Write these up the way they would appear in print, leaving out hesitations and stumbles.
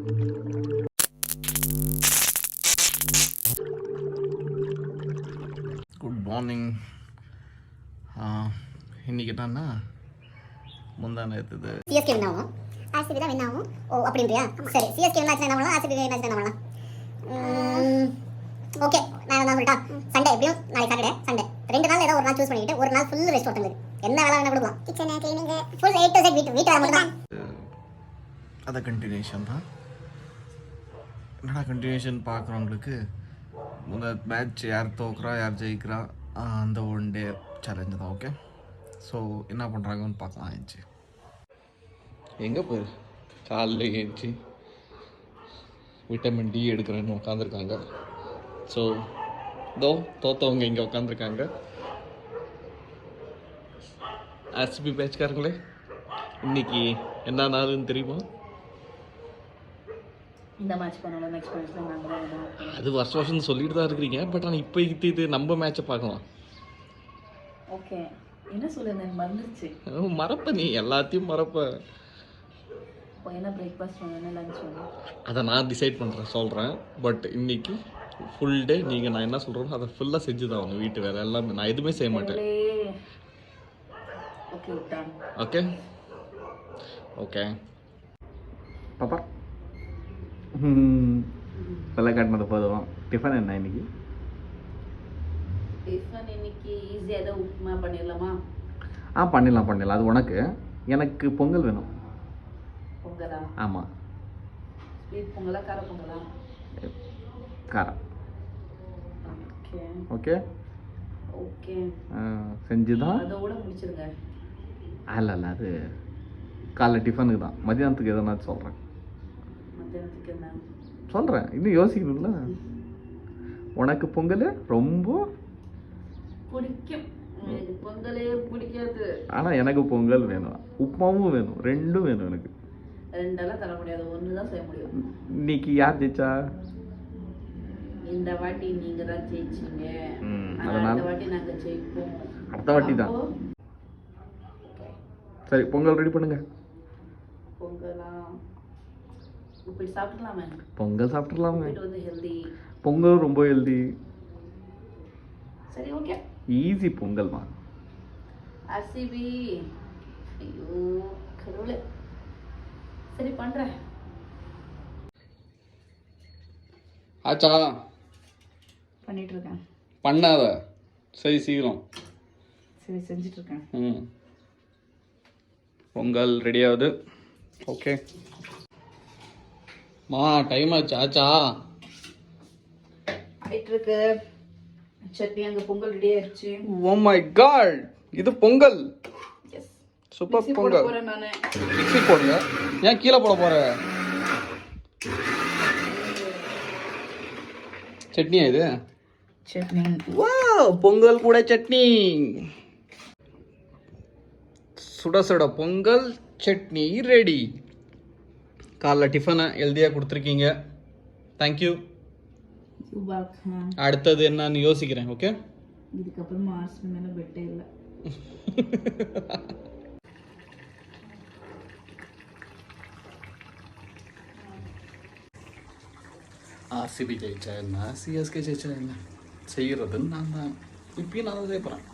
Good morning. இன்றைக்கி என்னன்னா முந்தா நேற்று சிஎஸ்கே வின் ஆகும், ஆர்சிபி தான் வின் ஆகும். ஓ அப்படின்றியா? சரி, சிஎஸ்கே வின் ஆச்சுன்னா என்ன பண்ணலாம், ஆர்சிபி வின் ஆச்சுன்னா என்ன பண்ணலாம்? ஓகே, நான் என்ன சொல்லிட்டா, சண்டே எப்படியும் நாளைக்கு சாட்டர்டே சண்டே 2 நாள் ஏதோ ஒரு நாள் சூஸ் பண்ணிக்கிட்டு ஒரு நாள் ஃபுல் ரெஸ்ட் ஒருத்தங்களுக்கு என்ன வேலை வேணா கொடுக்கலாம். Kitchen cleaning full A to Z வீட்டு வேலை மட்டும் தான். அதை கண்டினியூஷன் தான். என்னடா கண்டினியூஷன் பார்க்குறவங்களுக்கு முதல் மேட்ச் யார் தோக்குறா யார் ஜெயிக்கிறா அந்த 1 டே சேலஞ்சு தான். ஓகே, ஸோ என்ன பண்ணுறாங்கன்னு பார்க்கலாம். ஆயிடுச்சு எங்கே போயிரு காலைல ஏஞ்சி விட்டமின் டி எடுக்கிறேன்னு உட்காந்துருக்காங்க. ஸோ தோத்தவங்க இங்கே உட்காந்துருக்காங்க. ஆர்சிபி பேச்சுக்காரங்களே, இன்னைக்கு என்ன நாளுன்னு தெரியுமா? இந்த மேட்ச் பண்ணலாம், நெக்ஸ்ட் மேட்ச்ல நாங்க தான். அது வருஷம் சொல்லிட்டு தான் இருக்கிறீங்க. பட் ஆனால் இப்போ இது நம்ம மேட்சை பார்க்கலாம். ஓகே, என்ன சொல்லுங்க, மறந்துச்சு. மறப்ப நீ எல்லாத்தையும் மறப்ப. இப்போ என்ன பிரேக்ஃபாஸ்ட் வேணும், லஞ்ச் வேணும், அதை நான் டிசைட் பண்ணுறேன், சொல்கிறேன். பட் இன்னைக்கு ஃபுல் டே நீங்கள் நான் என்ன சொல்கிறேனோ அதை ஃபுல்லாக செஞ்சு தான் ஆகணும். வீட்டு வேலை எல்லாமே நான் எதுவுமே செய்ய மாட்டேன். Okay done. ஓகே ஓகே பாப்பா வெள்ளை காட்டினது போதும். டிஃபன் என்ன இன்னைக்கு? டிஃபன் இன்னைக்கு ஈஸியாக ஏதோ உப்புமா பண்ணிடலாமா? பண்ணிடலாம். அது உனக்கு. எனக்கு பொங்கல் வேணும். பொங்கலா? ஆமாம். ஸ்வீட் பொங்கலா கார பொங்கலா? காரம். ஓகே ஓகே ஓகே செஞ்சுதான் அதோட முடிச்சிருங்க. அல்ல அது காலைல டிஃபனுக்கு தான். மதியானத்துக்கு எதனா சொல்கிறேன். மத்தியானத்துக்கு என்ன சொல்கிறேன், இன்னும் யோசிக்கணும்ல. உனக்கு பொங்கல் ரொம்ப பிடிக்கும், எனக்கு பொங்கலே பிடிக்காது. ஆனால் எனக்கு பொங்கல் வேணும், உப்புமாவும் வேணும், 2ம் வேணும் எனக்கு. 2எல்லாம் தர முடியாது, 1 தான் செய்ய முடியும். இன்னைக்கு யார் ஜெயிச்சா? இந்த வாட்டி நீங்க தான் ஜெயிச்சீங்க. அதனால அடுத்த வாட்டி நாங்க ஜெயிப்போம். அடுத்த வாட்டி தான். சரி, பொங்கல் ரெடி பண்ணுங்க. பொங்கலா? உப்பிட்டு சாப்பிடலாமே. பொங்கல் சாப்பிடலாமே. உப்பிட்டு வந்து ஹெல்தி. பொங்கல் ரொம்ப ஹெல்தி. சரி ஓகே, ஈஸி பொங்கல் தான். ஆர்சிபி. ஐயோ கடவுளே. சரி பண்றேன். ஆச்சா? பண்ணிட்டு இருக்கேன். பண்ணாத, சரி சீக்கிரம். சரி செஞ்சுட்டு இருக்கேன். பொங்கல் ரெடி ஆகுது. ஓகே மா, டைம் ஆச்சு. ஆச்சா? ஆயிட்டு இருக்கு. சட்னி அங்க பொங்கல் ரெடி ஆயிடுச்சு. ஓ மை காட், இது பொங்கல். S, super Pongal. போறேன் நானு. மிக்ஸி போடுங்க. ஏன் கீழே போட போற? சட்னியா இது? சட்னி. வாவ், பொங்கல் கூட சட்னி. சுட சுட பொங்கல் சட்னி ரெடி. காலைல டிஃபனை ஹெல்த்தியாக கொடுத்துருக்கீங்க. தேங்க்யூ. அடுத்தது என்னன்னு யோசிக்கிறேன். ஓகே, இதுக்கப்புறமா ஆர்சிபி மேல பெட்டே இல்லை. ஆர்சிபி ஜெயிச்சா என்ன, சிஎஸ்கே ஜெயிச்சா என்ன, செய்கிறதுன்னு நான் தான். இப்பயும் நான் தான் செய்ய போகிறேன்.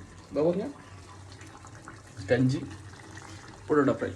கஞ்சி பொட்டோட்டோ ஃப்ரை.